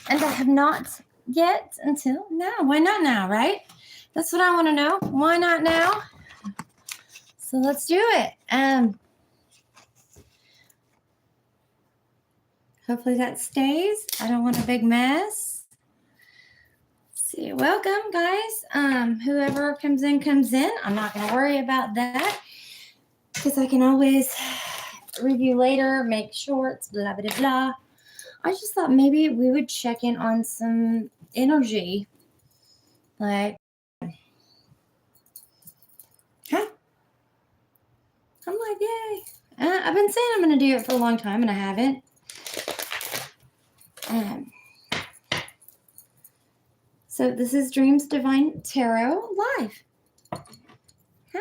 And I have not yet until now. Why not now, right? That's what I want to know. Why not now? So let's do it. Hopefully that stays. I don't want a big mess. Let's see. Welcome, guys. Whoever comes in, comes in. I'm not going to worry about that because I can always review later, make shorts, blah, blah, blah. I just thought maybe we would check in on some energy. Like, huh? I'm like, yay. I've been saying I'm going to do it for a long time, and I haven't. So this is Dreams Divine Tarot Live. Huh?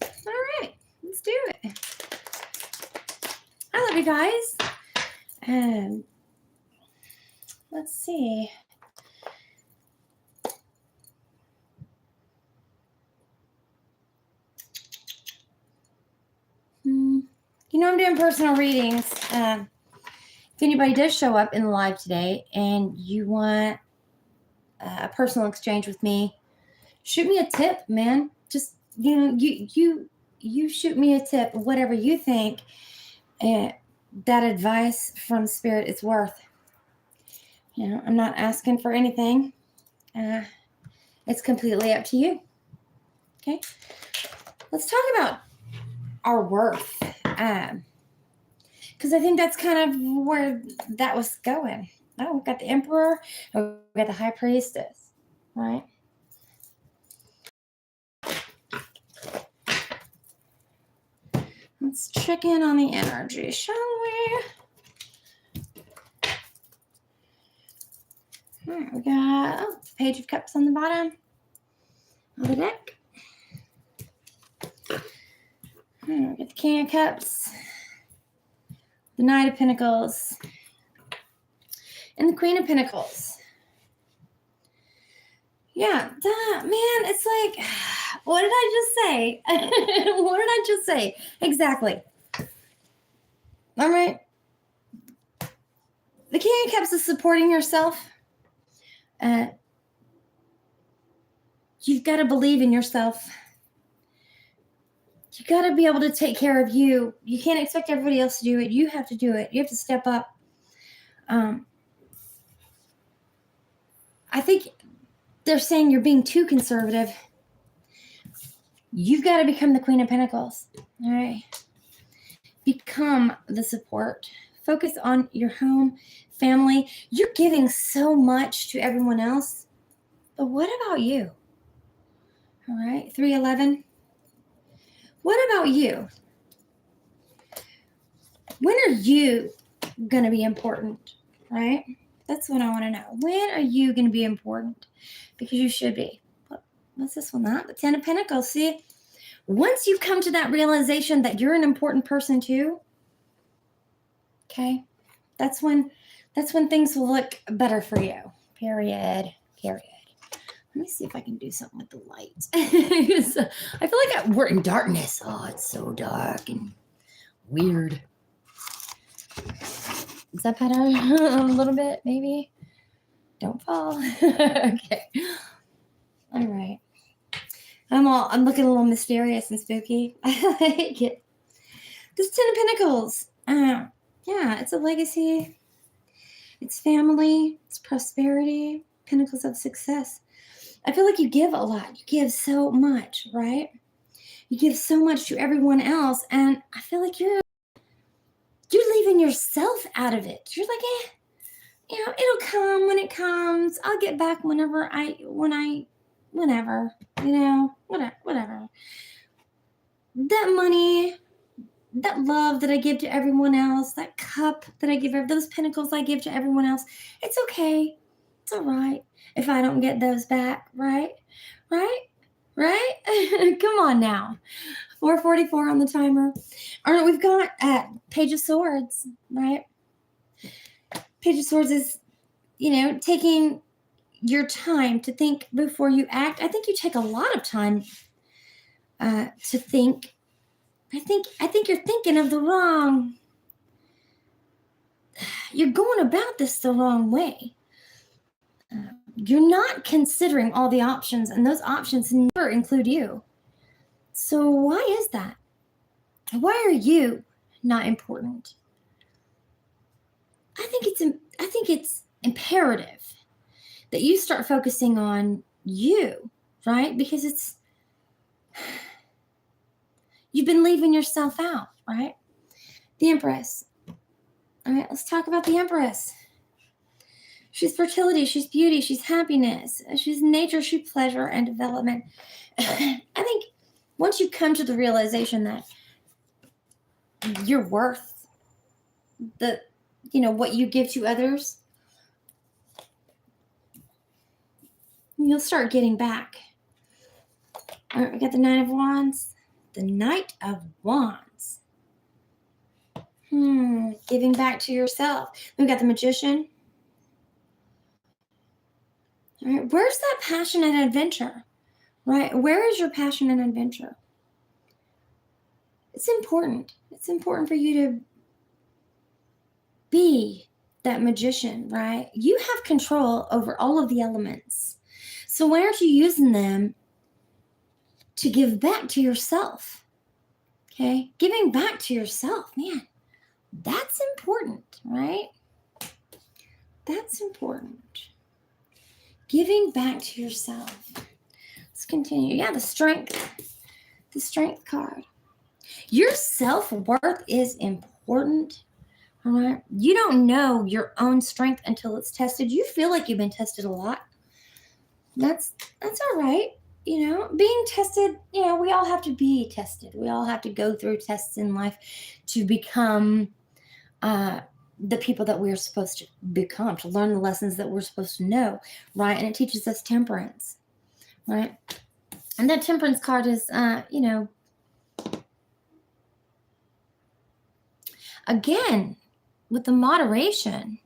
All right. Let's do it. I love you guys. Let's see. You know, I'm doing personal readings. If anybody does show up in the live today and you want a personal exchange with me, shoot me a tip, man. Just, you know, you shoot me a tip, whatever you think that advice from Spirit is worth. You know, I'm not asking for anything. It's completely up to you. Okay. Let's talk about our worth. Because I think that's kind of where that was going. Oh, we've got the Emperor, we've got the High Priestess, right? Let's check in on the energy, shall we? All right, we got Page of Cups on the bottom of the deck. All right, we got the King of Cups, the Knight of Pentacles, and the Queen of Pentacles. Yeah, man, it's like, what did I just say? What did I just say? Exactly. All right. The King of Cups is supporting yourself. You've got to believe in yourself. You got to be able to take care of you. You can't expect everybody else to do it. You have to do it. You have to step up. I think they're saying you're being too conservative. You've got to become the Queen of Pentacles. All right. Become the support. Focus on your home, family. You're giving so much to everyone else. But what about you? All right. 311. What about you? When are you going to be important? Right? That's what I want to know. When are you going to be important? Because you should be. What's this one? The Ten of Pentacles. See? Once you come to that realization that you're an important person too, okay, that's when things will look better for you. Period. Let me see if I can do something with the light. I feel like we're in darkness. Oh, it's so dark and weird. Is that better? A little bit, maybe? Don't fall. Okay. All right. I'm looking a little mysterious and spooky. I like it. This Ten of Pentacles. Yeah, it's a legacy. It's family. It's prosperity. Pentacles of success. I feel like you give a lot. You give so much, right? You give so much to everyone else, and I feel like you're leaving yourself out of it. You're like, it'll come when it comes. I'll get back whenever, whatever. That money, that love that I give to everyone else, that cup that I give, those pentacles I give to everyone else, it's okay. It's all right if I don't get those back, right? Come on now. 4:44 on the timer. All right, we've got Page of Swords, right? Page of Swords is, taking your time to think before you act. I think you take a lot of time to think. I think you're thinking of the wrong. You're going about this the wrong way. You're not considering all the options, and those options never include you. So why is that? Why are you not important? I think it's imperative that you start focusing on you, right? Because you've been leaving yourself out, right? The Empress. All right, let's talk about the Empress. She's fertility, she's beauty, she's happiness, she's nature, she's pleasure and development. I think once you come to the realization that you're worth what you give to others, you'll start getting back. All right, we got the Knight of Wands. The Knight of Wands. Giving back to yourself. We've got the Magician. All right, where's that passion and adventure? Right? Where is your passion and adventure? It's important. It's important for you to be that magician, right? You have control over all of the elements. So why aren't you using them to give back to yourself? Okay? Giving back to yourself, man, that's important, right? That's important. Giving back to yourself. Let's continue. Yeah, the Strength card. Your self-worth is important. All right. You don't know your own strength until it's tested. You feel like you've been tested a lot. That's all right. Being tested, we all have to be tested. We all have to go through tests in life to become the people that we're supposed to become, to learn the lessons that we're supposed to know, right? And it teaches us temperance, right? And that Temperance card is, again, with the moderation,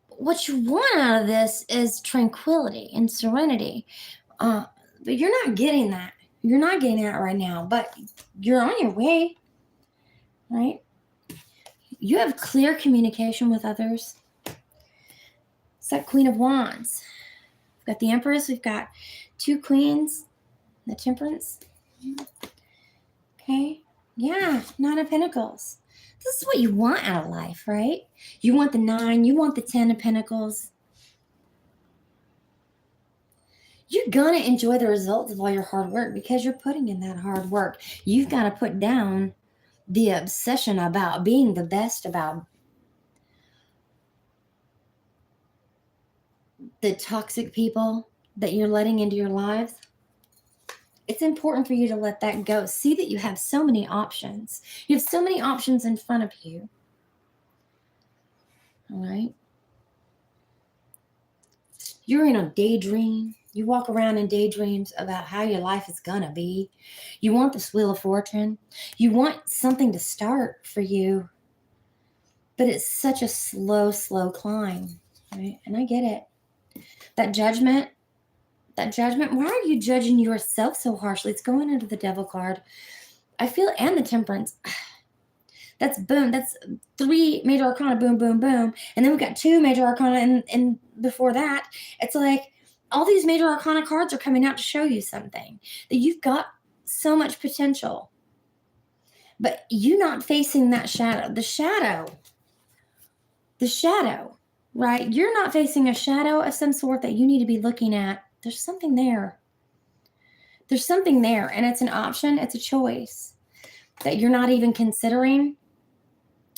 what you want out of this is tranquility and serenity. But you're not getting that. You're not getting that right now, but you're on your way, right? You have clear communication with others. It's that Queen of Wands. We've got the Empress. We've got 2 queens. The Temperance. Okay. Yeah, Nine of Pentacles. This is what you want out of life, right? You want the 9. You want the 10 of Pentacles. You're going to enjoy the results of all your hard work because you're putting in that hard work. You've got to put down the obsession about being the best, about the toxic people that you're letting into your lives. It's important for you to let that go. See that you have so many options. You have so many options in front of you. All right? You're in a daydream. You walk around in daydreams about how your life is going to be. You want this Wheel of Fortune. You want something to start for you. But it's such a slow climb. Right? And I get it. That judgment, why are you judging yourself so harshly? It's going into the Devil card. I feel, and the Temperance. That's boom. That's 3 major arcana, boom, boom, boom. And then we've got 2 major arcana, and before that, it's like all these major arcana cards are coming out to show you something, that you've got so much potential. But you not facing that shadow. The shadow, right? You're not facing a shadow of some sort that you need to be looking at. There's something there. There's something there, and it's an option. It's a choice that you're not even considering.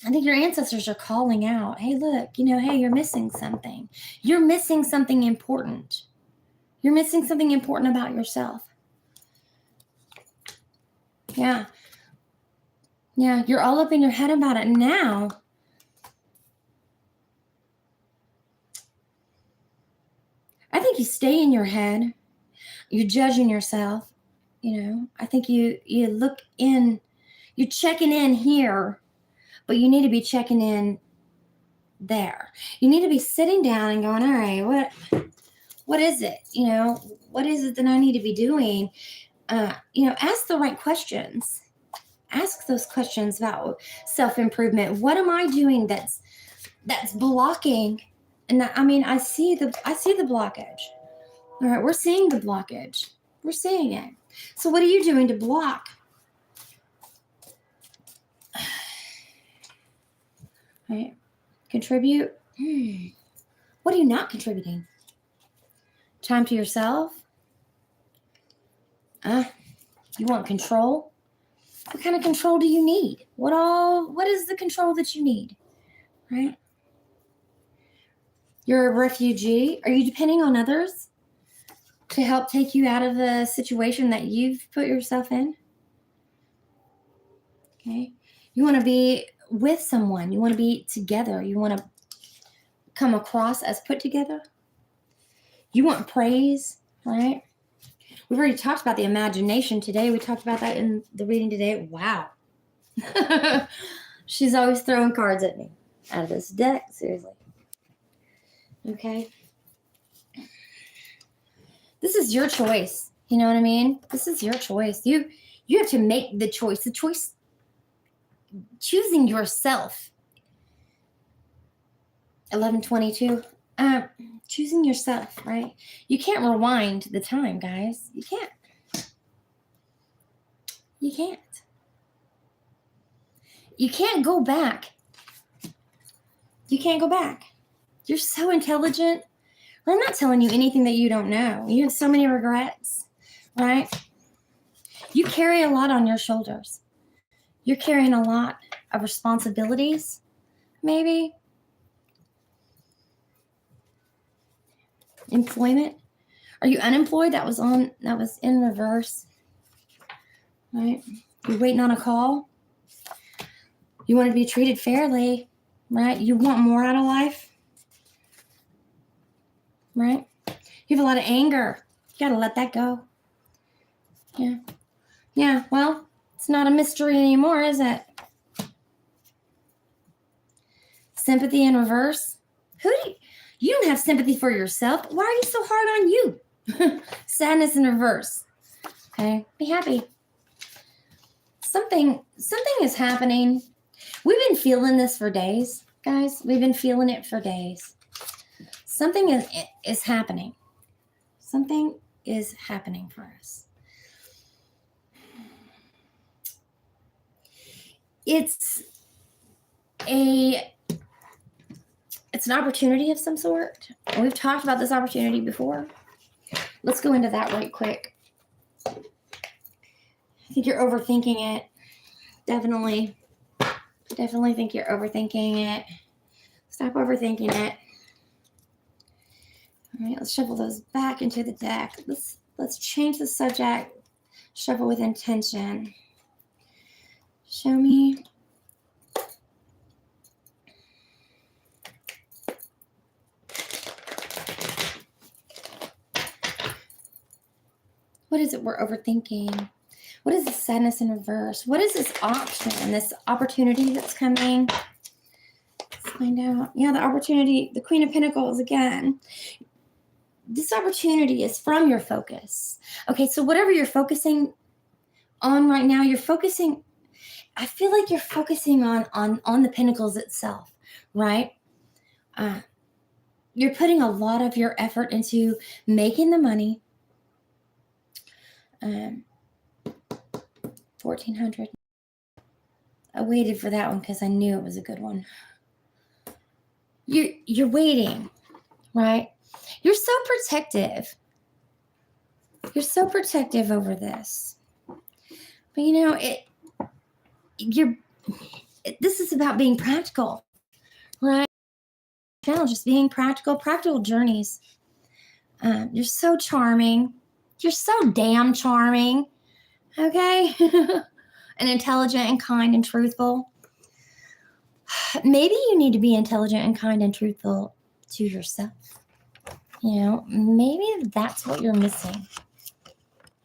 I think your ancestors are calling out, hey, look, hey, you're missing something. You're missing something important. You're missing something important about yourself. Yeah. Yeah, you're all up in your head about it now. I think you stay in your head. You're judging yourself. I think you look in, you're checking in here, but you need to be checking in there. You need to be sitting down and going, all right, what is it? What is it that I need to be doing? Ask the right questions. Ask those questions about self-improvement. What am I doing that's blocking And I mean, I see the blockage. All right, we're seeing the blockage. We're seeing it. So what are you doing to block? Right? Contribute. What are you not contributing? Time to yourself? You want control? What kind of control do you need? What is the control that you need? Right? You're a refugee. Are you depending on others to help take you out of the situation that you've put yourself in? Okay. You want to be with someone. You want to be together. You want to come across as put together. You want praise, right? We've already talked about the imagination today. We talked about that in the reading today. Wow. She's always throwing cards at me out of this deck. Seriously. Okay. This is your choice. You know what I mean? This is your choice. You have to make the choice. The choice, choosing yourself. 11:22. Choosing yourself, right? You can't rewind the time, guys. You can't. You can't. You can't go back. You can't go back. You're so intelligent. I'm not telling you anything that you don't know. You have so many regrets, right? You carry a lot on your shoulders. You're carrying a lot of responsibilities, maybe. Employment. Are you unemployed? That was in reverse, right? You're waiting on a call. You want to be treated fairly, right? You want more out of life, right? You have a lot of anger. You got to let that go. Yeah. Yeah, well, it's not a mystery anymore, is it? Sympathy in reverse. You don't have sympathy for yourself. Why are you so hard on you? Sadness in reverse. Okay, be happy. Something is happening. We've been feeling this for days, guys. We've been feeling it for days. Something is happening. Something is happening for us. It's an opportunity of some sort. We've talked about this opportunity before. Let's go into that right quick. I think you're overthinking it. Definitely think you're overthinking it. Stop overthinking it. All right, let's shuffle those back into the deck. Let's change the subject. Shuffle with intention. Show me. What is it we're overthinking? What is the sadness in reverse? What is this option, this opportunity that's coming? Let's find out. Yeah, the opportunity, the Queen of Pentacles again. This opportunity is from your focus. Okay, so whatever you're focusing on right now, I feel like you're focusing on the Pentacles itself, right? You're putting a lot of your effort into making the money. 1400. I waited for that one because I knew it was a good one. You're waiting, right? You're so protective. You're so protective over this. But you know, this is about being practical, right? Just being practical journeys. You're so charming. You're so damn charming. Okay? And intelligent and kind and truthful. Maybe you need to be intelligent and kind and truthful to yourself. You know, maybe that's what you're missing.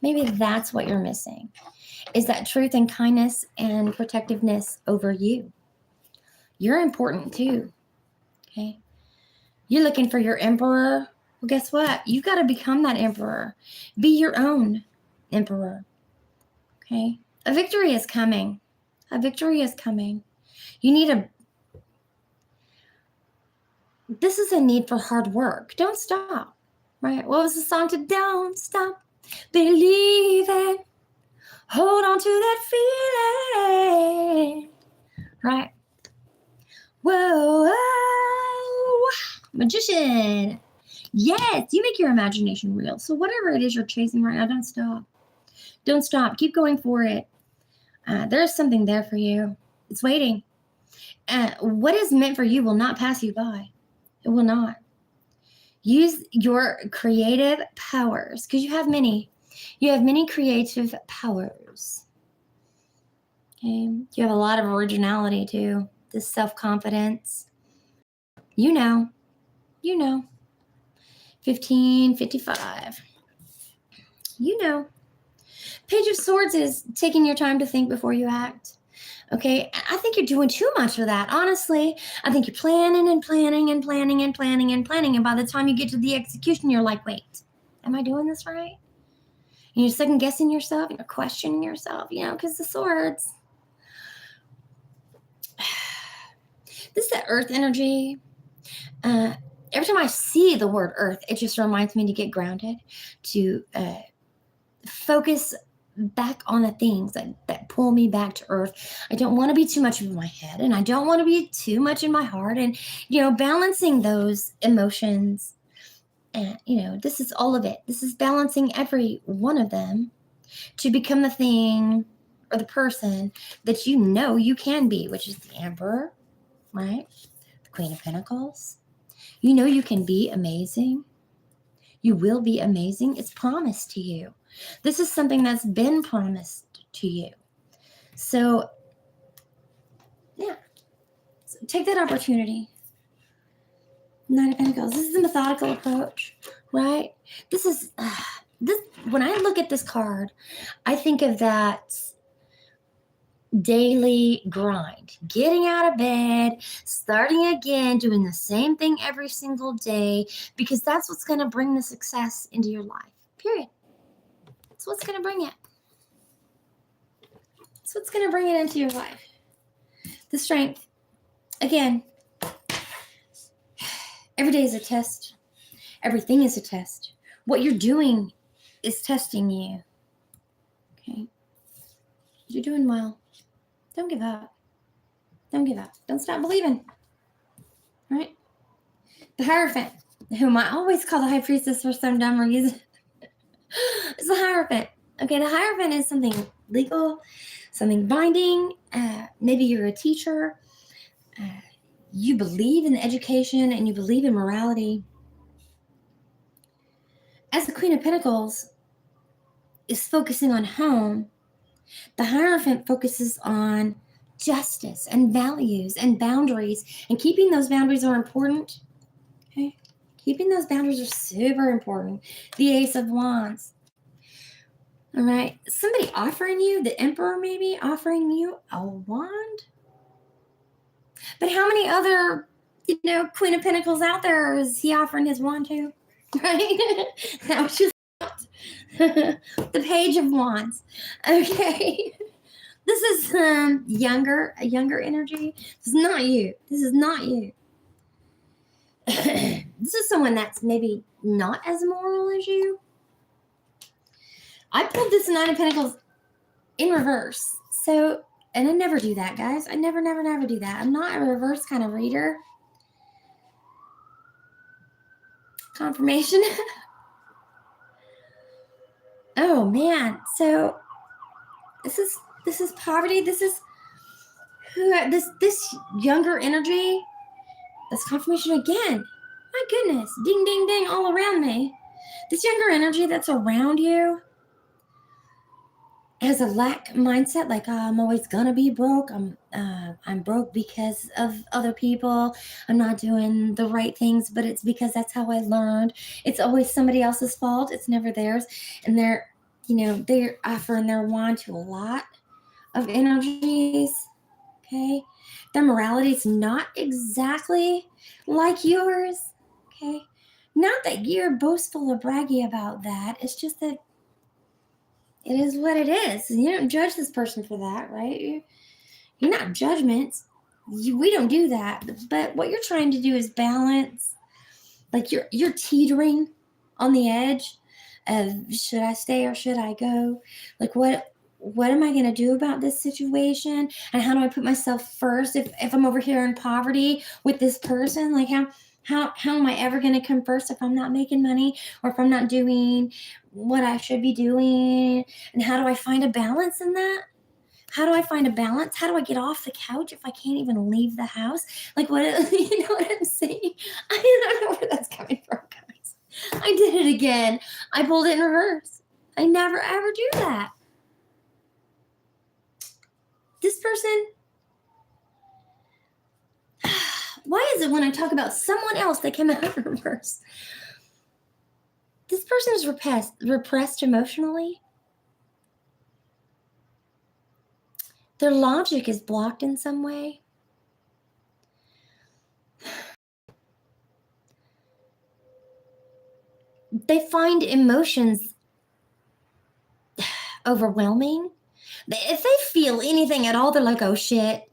Maybe that's what you're missing, is that truth and kindness and protectiveness over you. You're important too. Okay? You're looking for your emperor. Well, guess what? You've got to become that emperor. Be your own emperor. Okay? A victory is coming. A victory is coming. You need this is a need for hard work. Don't stop, right? What was the song to Don't Stop Believing? Hold on to that feeling, right? Whoa, whoa, magician. Yes, you make your imagination real. So whatever it is you're chasing right now, don't stop. Don't stop. Keep going for it. There's something there for you. It's waiting. What is meant for you will not pass you by. It will not. Use your creative powers, because you have many. You have many creative powers. Okay. You have a lot of originality too. This self-confidence. You know. 1555. You know. Page of Swords is taking your time to think before you act. Okay, I think you're doing too much of that, honestly. I think you're planning and planning and planning and planning and planning. And by the time you get to the execution, you're like, wait, am I doing this right? And you're second guessing yourself and you're questioning yourself, because the swords. This is the earth energy. Every time I see the word earth, it just reminds me to get grounded, to focus back on the things that pull me back to earth. I don't want to be too much in my head, and I don't want to be too much in my heart, and balancing those emotions. And this is all of it. This is balancing every one of them to become the thing or the person that you can be, which is the Emperor, right? The Queen of Pentacles. You can be amazing. You will be amazing. It's promised to you. This is something that's been promised to you. So, yeah. So take that opportunity. Nine of Pentacles. This is the methodical approach, right? This is, when I look at this card, I think of that daily grind, getting out of bed, starting again, doing the same thing every single day, because that's what's going to bring the success into your life, period. That's what's going to bring it. That's what's going to bring it into your life. The strength. Again, every day is a test. Everything is a test. What you're doing is testing you. Okay? You're doing well. Don't give up. Don't give up. Don't stop believing. Right? The Hierophant, whom I always call the High Priestess for some dumb reason. It's the Hierophant. Okay, the Hierophant is something legal, something binding. Maybe you're a teacher. You believe in education and you believe in morality. As the Queen of Pentacles is focusing on home, the Hierophant focuses on justice and values and boundaries, and keeping those boundaries are important. Okay, keeping those boundaries are super important. The Ace of Wands. All right, somebody offering you, the Emperor maybe offering you a wand. But how many other, Queen of Pentacles out there is he offering his wand to? Right? That was just the Page of Wands. Okay. This is a younger energy. This is not you. This is not you. This is someone that's maybe not as moral as you. I pulled this Nine of Pentacles in reverse. So, and I never do that, guys. I never do that. I'm not a reverse kind of reader. Confirmation. Oh man. So this is poverty. This is this younger energy. That's confirmation again. My goodness. Ding ding ding all around me. This younger energy that's around you has a lack mindset, like I'm always gonna be broke. I'm broke because of other people. I'm not doing the right things, but it's because that's how I learned. It's always somebody else's fault. It's never theirs. And they're offering their wand to a lot of energies. Okay, their morality is not exactly like yours. Okay, not that you're boastful or braggy about that. It's just that it is what it is. You don't judge this person for that, right? You're not judgment. We don't do that. But what you're trying to do is balance. Like you're teetering on the edge of, should I stay or should I go? Like what am I going to do about this situation? And how do I put myself first if I'm over here in poverty with this person? Like how am I ever going to come first if I'm not making money or if I'm not doing what I should be doing? And how do I find a balance in that? How do I find a balance? How do I get off the couch if I can't even leave the house? Like, what, you know what I'm saying? I don't know where that's coming from, guys. I did it again. I pulled it in reverse. I never, ever do that. This person, why is it when I talk about someone else they came out in reverse? This person is repressed emotionally. Their logic is blocked in some way. They find emotions overwhelming. If they feel anything at all, they're like, oh shit,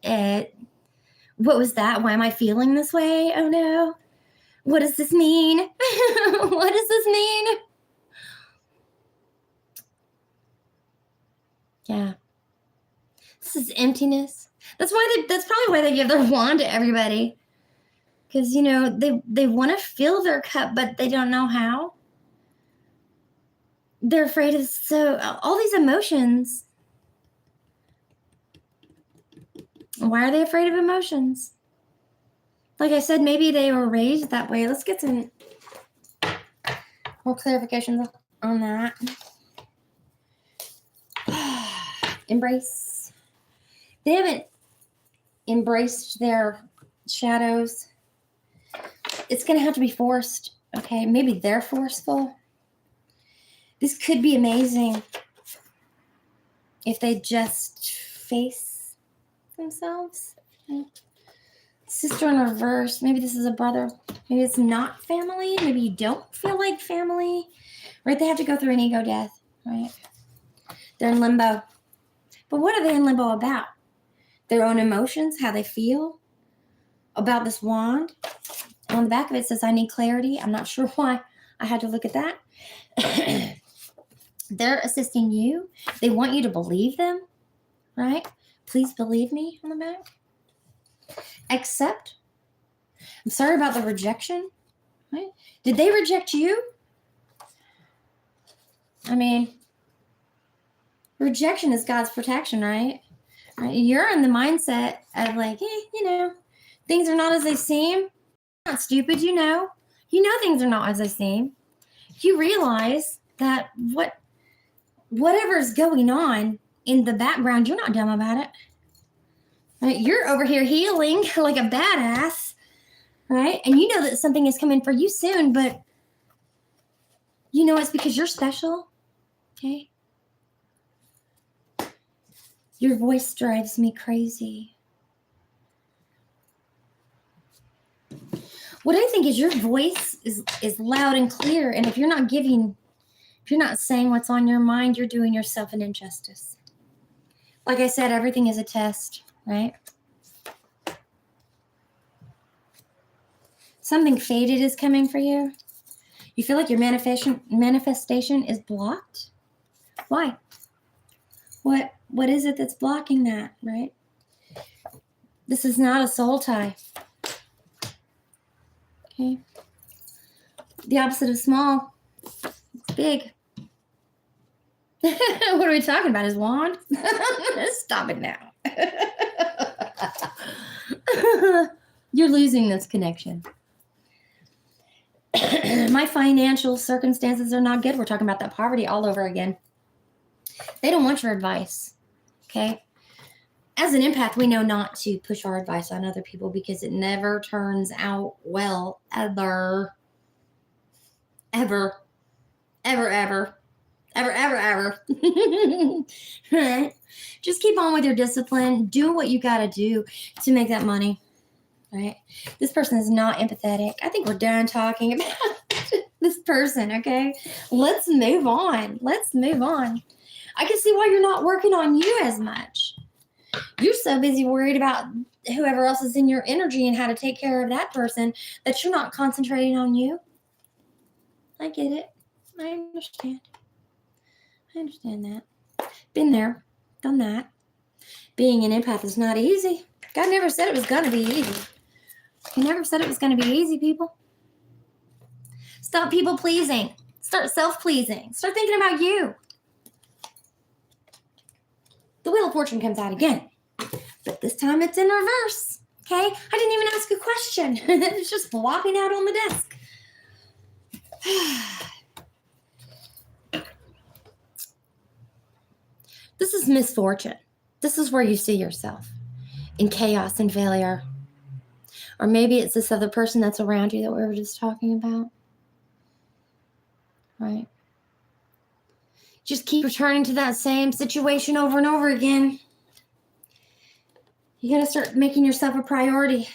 what was that? Why am I feeling this way? Oh no. What does this mean? What does this mean? Yeah. This is emptiness. That's probably why they give their wand to everybody. Because, you know, they want to fill their cup, but they don't know how. They're afraid of all these emotions. Why are they afraid of emotions? Like I said, maybe they were raised that way. Let's get some more clarifications on that. Embrace. They haven't embraced their shadows. It's going to have to be forced, okay? Maybe they're forceful. This could be amazing if they just face themselves. Okay. Sister in reverse. Maybe this is a brother. Maybe it's not family. Maybe you don't feel like family. Right? They have to go through an ego death, right? They're in limbo. But what are they in limbo about? Their own emotions, how they feel about this wand. On the back of it says, I need clarity. I'm not sure why I had to look at that. They're assisting you. They want you to believe them, right? Please believe me on the back. Accept. I'm sorry about the rejection. Right? Did they reject you? I mean, rejection is God's protection, right? You're in the mindset of like, you know, things are not as they seem. You're not stupid, you know. You know things are not as they seem. You realize that whatever's going on in the background, you're not dumb about it. Right? You're over here healing like a badass, right? And you know that something is coming for you soon, but you know it's because you're special, okay? Your voice drives me crazy. What I think is your voice is loud and clear, and if you're not saying what's on your mind, you're doing yourself an injustice. Like I said, everything is a test, right? Something faded is coming for you. You feel like your manifestation is blocked. Why? What is it that's blocking that, right? This is not a soul tie. Okay. The opposite of small. It's big. What are we talking about? His wand? Stop it now. You're losing this connection. My financial circumstances are not good. We're talking about that poverty all over again. They don't want your advice. Okay? As an empath, we know not to push our advice on other people because it never turns out well, ever. Ever. Ever, ever. Ever, ever, ever. Right? Just keep on with your discipline. Do what you got to do to make that money. Right? This person is not empathetic. I think we're done talking about this person, okay? Let's move on. Let's move on. I can see why you're not working on you as much. You're so busy worried about whoever else is in your energy and how to take care of that person, that you're not concentrating on you. I get it. I understand. I understand that. Been there, done that. Being an empath is not easy. God never said it was going to be easy. He never said it was going to be easy, people. Stop people pleasing. Start self-pleasing. Start thinking about you. The Wheel of Fortune comes out again. But this time it's in reverse. Okay? I didn't even ask a question. It's just flopping out on the desk. This is misfortune. This is where you see yourself in chaos and failure. Or maybe it's this other person that's around you that we were just talking about. Right? Just keep returning to that same situation over and over again. You got to start making yourself a priority.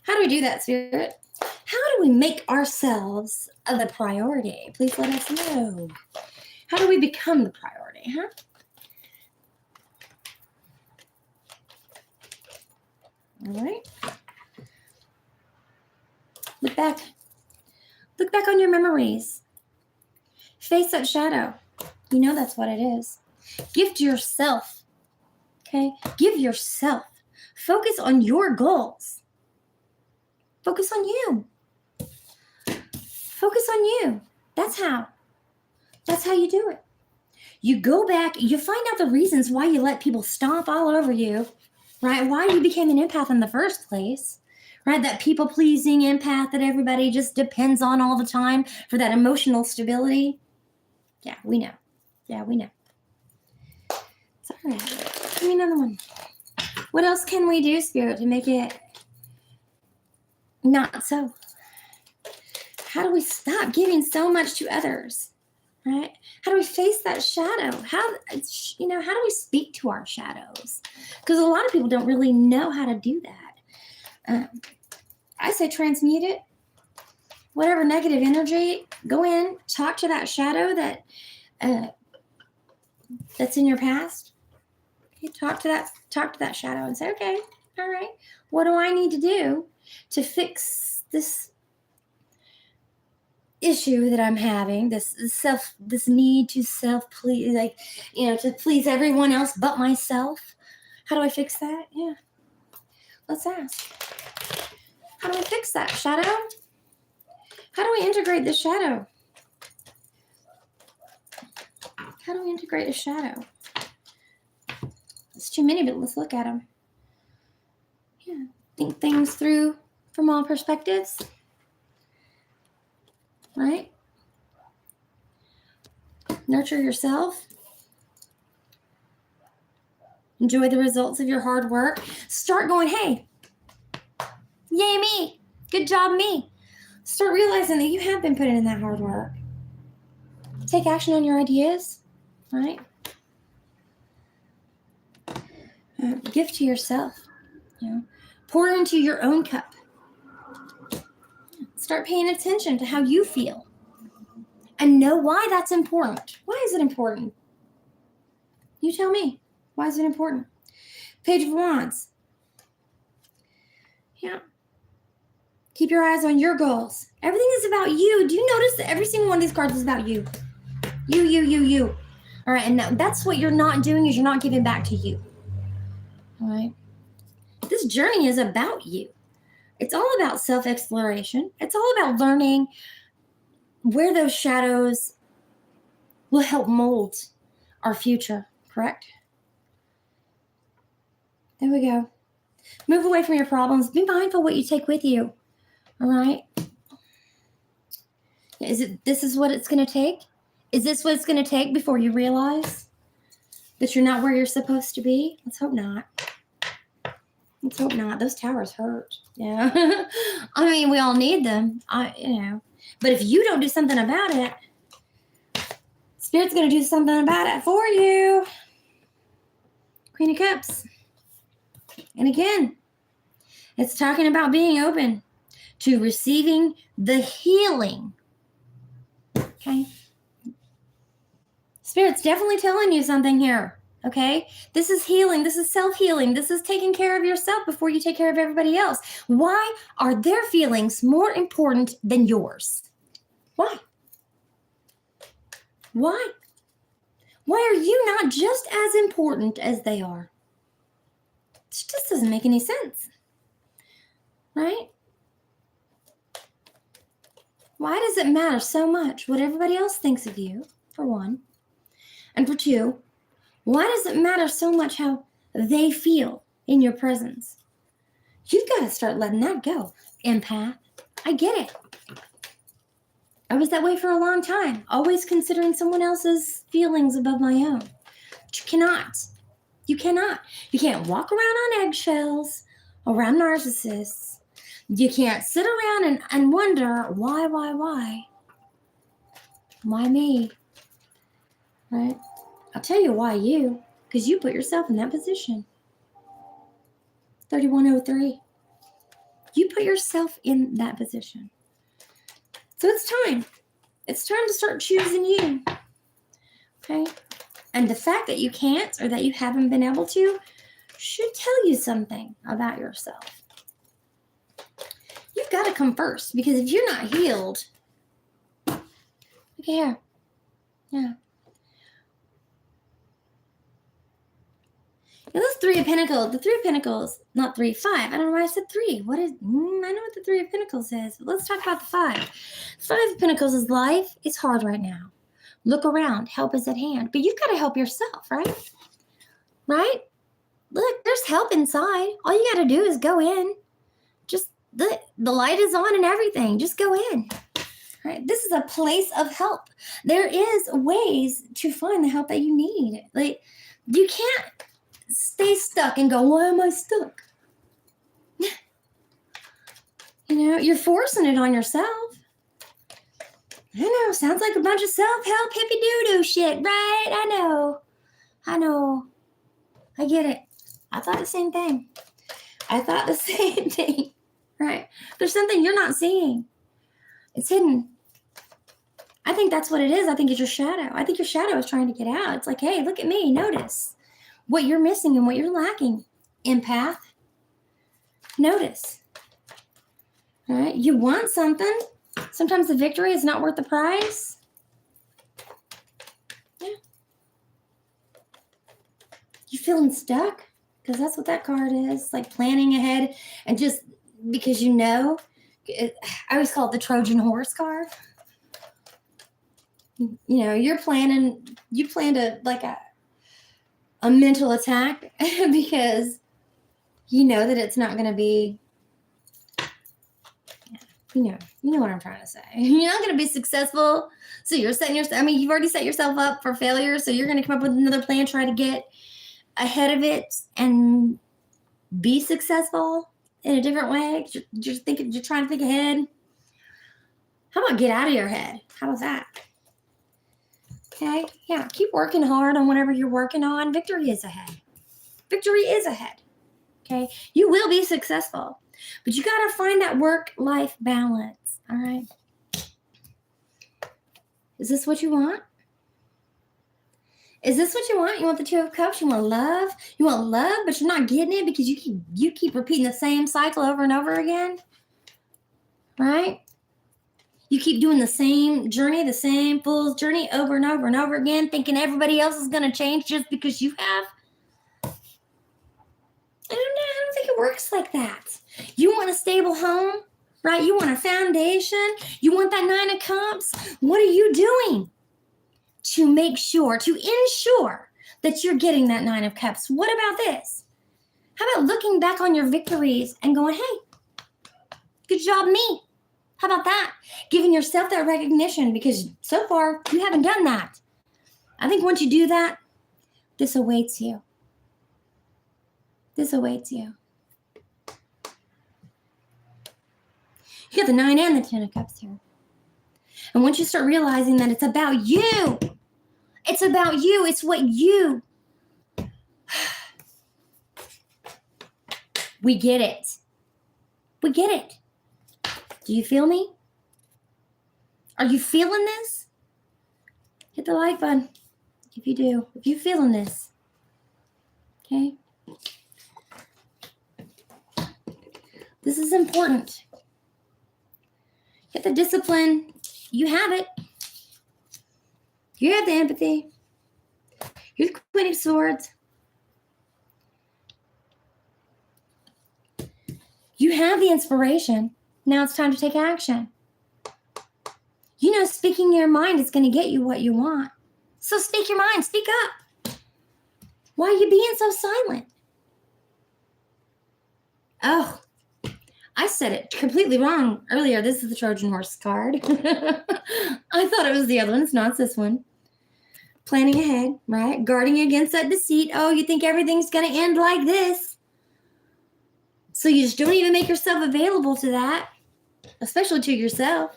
How do we do that, Spirit? How do we make ourselves the priority? Please let us know. How do we become the priority, huh? All right. Look back. Look back on your memories. Face that shadow. You know that's what it is. Gift yourself. Okay? Give yourself. Focus on your goals. Focus on you. Focus on you. That's how. That's how you do it. You go back, you find out the reasons why you let people stomp all over you, right? Why you became an empath in the first place, right? That people-pleasing empath that everybody just depends on all the time for that emotional stability. Yeah, we know. Yeah, we know. It's all right. Give me another one. What else can we do, Spirit, to make it not so? How do we stop giving so much to others, right? How do we face that shadow? How do we speak to our shadows? Because a lot of people don't really know how to do that. I say transmute it. Whatever negative energy, go in, talk to that shadow that's in your past. Okay, talk to that shadow and say, okay, all right, what do I need to do to fix this issue that I'm having, this need to self-please, to please everyone else but myself? How do I fix that? Yeah. Let's ask. How do I fix that, shadow? How do we integrate the shadow? How do we integrate a shadow? It's too many, but let's look at them. Yeah. Think things through from all perspectives. Right? Nurture yourself. Enjoy the results of your hard work. Start going, hey, yay me. Good job me. Start realizing that you have been putting in that hard work. Take action on your ideas, right? Give to yourself. Pour into your own cup. Start paying attention to how you feel and know why that's important. Why is it important? You tell me. Why is it important? Page of Wands. Yeah. Keep your eyes on your goals. Everything is about you. Do you notice that every single one of these cards is about you? You. All right, and that's what you're not doing, is you're not giving back to you. All right. This journey is about you. It's all about self-exploration. It's all about learning where those shadows will help mold our future, correct? There we go. Move away from your problems. Be mindful what you take with you, all right? This is what it's going to take? Is this what it's going to take before you realize that you're not where you're supposed to be? Let's hope not. Let's hope not. Those towers hurt. Yeah. I mean, we all need them. But if you don't do something about it, Spirit's going to do something about it for you. Queen of Cups. And again, it's talking about being open to receiving the healing. Okay? Spirit's definitely telling you something here Okay? This is healing. This is self-healing. This is taking care of yourself before you take care of everybody else. Why are their feelings more important than yours? Why? Why? Why are you not just as important as they are? It just doesn't make any sense. Right? Why does it matter so much what everybody else thinks of you, for one? And for two, why does it matter so much how they feel in your presence? You've got to start letting that go, empath. I get it. I was that way for a long time, always considering someone else's feelings above my own. But you cannot. You cannot. You can't walk around on eggshells around narcissists. You can't sit around and wonder, why? Why me? Right? I'll tell you why you, because you put yourself in that position. 3103. You put yourself in that position. So it's time. It's time to start choosing you. Okay? And the fact that you can't or that you haven't been able to should tell you something about yourself. You've got to come first, because if you're not healed, look here. Yeah. Now, this Three of Pentacles, the Three of Pentacles, not 3, 5. I don't know why I said 3. What is, I know what the Three of Pentacles is, but let's talk about the 5. 5 of Pentacles is life. It's hard right now. Look around. Help is at hand. But you've got to help yourself, right? Right? Look, there's help inside. All you got to do is go in. Just, the light is on and everything. Just go in. Right? This is a place of help. There is ways to find the help that you need. Like, you can't stay stuck and go, why am I stuck? You're forcing it on yourself. I know, sounds like a bunch of self-help hippie doo-doo shit, right? I know. I get it. I thought the same thing. Right? There's something you're not seeing. It's hidden. I think that's what it is. I think it's your shadow. I think your shadow is trying to get out. It's like, hey, look at me. Notice what you're missing and what you're lacking. Empath. Notice. All right? You want something. Sometimes the victory is not worth the price. Yeah. You feeling stuck? Because that's what that card is. Like planning ahead and just because I always call it the Trojan horse card. You're planning, you planned a mental attack because you know that it's not going to be, you know what I'm trying to say. You're not going to be successful. So you're you've already set yourself up for failure. So you're going to come up with another plan, try to get ahead of it and be successful in a different way. You're trying to think ahead. How about get out of your head? How about that? Okay, yeah, keep working hard on whatever you're working on. Victory is ahead. Okay, you will be successful, but you got to find that work-life balance. All right. Is this what you want? Is this what you want? You want the Two of Cups? You want love? You want love, but you're not getting it because you keep repeating the same cycle over and over again, right? You keep doing the same journey, the same fool's journey over and over and over again, thinking everybody else is going to change just because you have. I don't think it works like that. You want a stable home, right? You want a foundation. You want that Nine of Cups. What are you doing to ensure that you're getting that Nine of Cups? What about this? How about looking back on your victories and going, hey, good job, me. How about that? Giving yourself that recognition, because so far you haven't done that. I think once you do that, this awaits you. You got the 9 and the 10 of Cups here. And once you start realizing that it's about you, it's what you. We get it. Do you feel me? Are you feeling this? Hit the like button if you do. If you're feeling this. Okay? This is important. Get the discipline. You have it. You have the empathy. You're the Queen of Swords. You have the inspiration. Now it's time to take action. You know, speaking your mind is going to get you what you want. So speak your mind. Speak up. Why are you being so silent? Oh, I said it completely wrong earlier. This is the Trojan horse card. I thought it was the other one. It's not. It's this one. Planning ahead, right? Guarding against that deceit. Oh, you think everything's going to end like this. So you just don't even make yourself available to that, especially to yourself.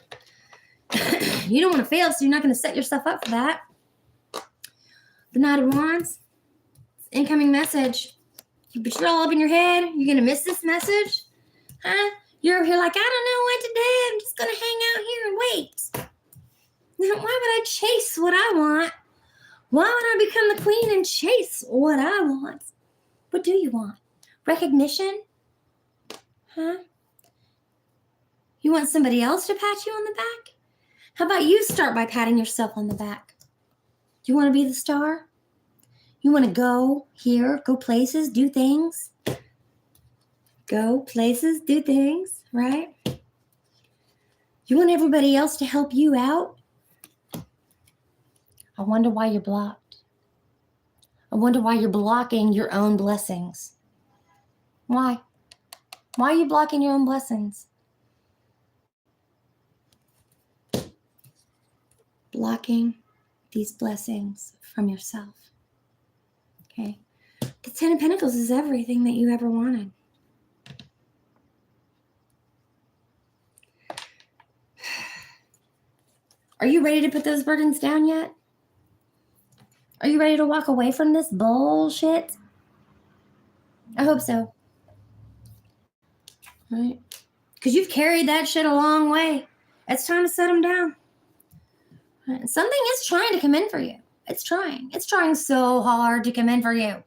You don't want to fail, so you're not going to set yourself up for that. The Knight of Wands. Incoming message. But you're all up in your head. You're going to miss this message? Huh? You're over here like, I don't know what to do. I'm just going to hang out here and wait. Why would I chase what I want? Why would I become the queen and chase what I want? What do you want? Recognition? Huh? You want somebody else to pat you on the back? How about you start by patting yourself on the back? You want to be the star? You want to go here, go places, do things? Go places, do things, right? You want everybody else to help you out? I wonder why you're blocked. I wonder why you're blocking your own blessings. Why? Why are you blocking your own blessings? Blocking these blessings from yourself. Okay? The Ten of Pentacles is everything that you ever wanted. Are you ready to put those burdens down yet? Are you ready to walk away from this bullshit? I hope so. Right? Because you've carried that shit a long way. It's time to set them down. Right? Something is trying to come in for you. It's trying. It's trying so hard to come in for you.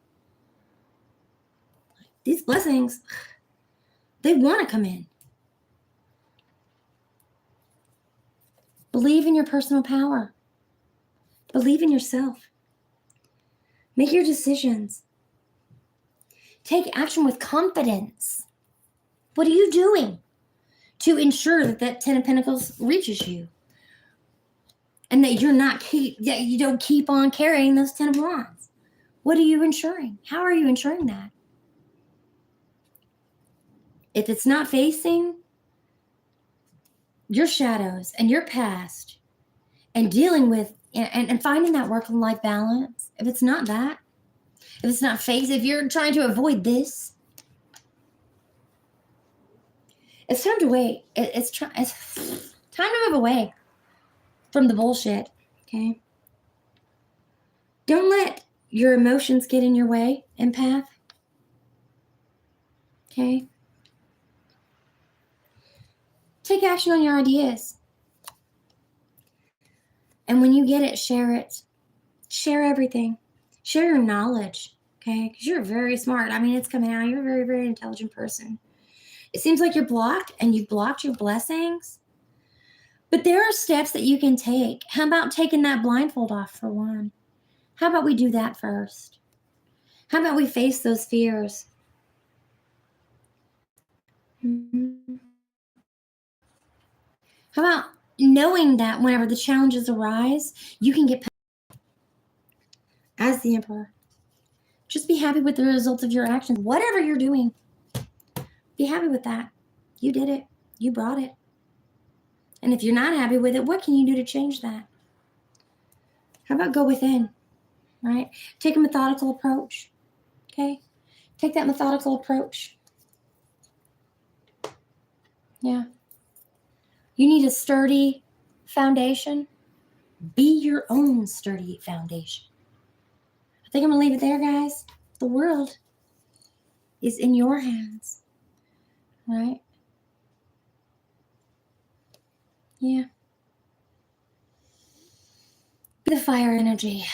These blessings, they want to come in. Believe in your personal power. Believe in yourself. Make your decisions. Take action with confidence. What are you doing to ensure that that Ten of Pentacles reaches you? And that you don't keep on carrying those Ten of Wands. What are you ensuring? How are you ensuring that? If it's not facing your shadows and your past and dealing with and finding that work and life balance, if it's not that, if it's not if you're trying to avoid this, it's time to wait. It's time to move away from the bullshit, okay? Don't let your emotions get in your way, empath. Okay? Take action on your ideas. And when you get it, share it. Share everything. Share your knowledge, okay? Because you're very smart. I mean, it's coming out. You're a very, very intelligent person. It seems like you're blocked and you've blocked your blessings. But there are steps that you can take. How about taking that blindfold off for one? How about we do that first? How about we face those fears? How about knowing that whenever the challenges arise, you can get as the Emperor. Just be happy with the results of your actions. Whatever you're doing, be happy with that. You did it. You brought it. And if you're not happy with it, what can you do to change that? How about go within, right? Take a methodical approach, okay? Take that methodical approach. Yeah. You need a sturdy foundation. Be your own sturdy foundation. I think I'm going to leave it there, guys. The world is in your hands, right? Yeah. Be the fire energy.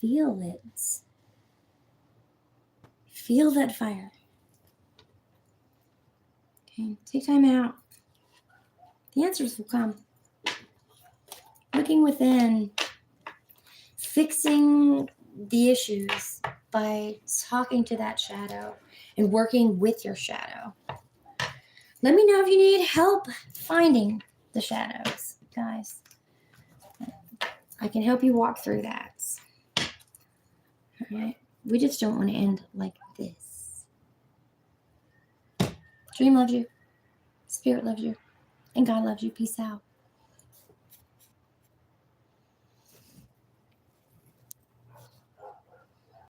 Feel it. Feel that fire. Okay, take time out. The answers will come. Looking within, fixing the issues by talking to that shadow and working with your shadow. Let me know if you need help finding the shadows, guys. I can help you walk through that. All right. We just don't want to end like this. Dream loves you. Spirit loves you. And God loves you. Peace out.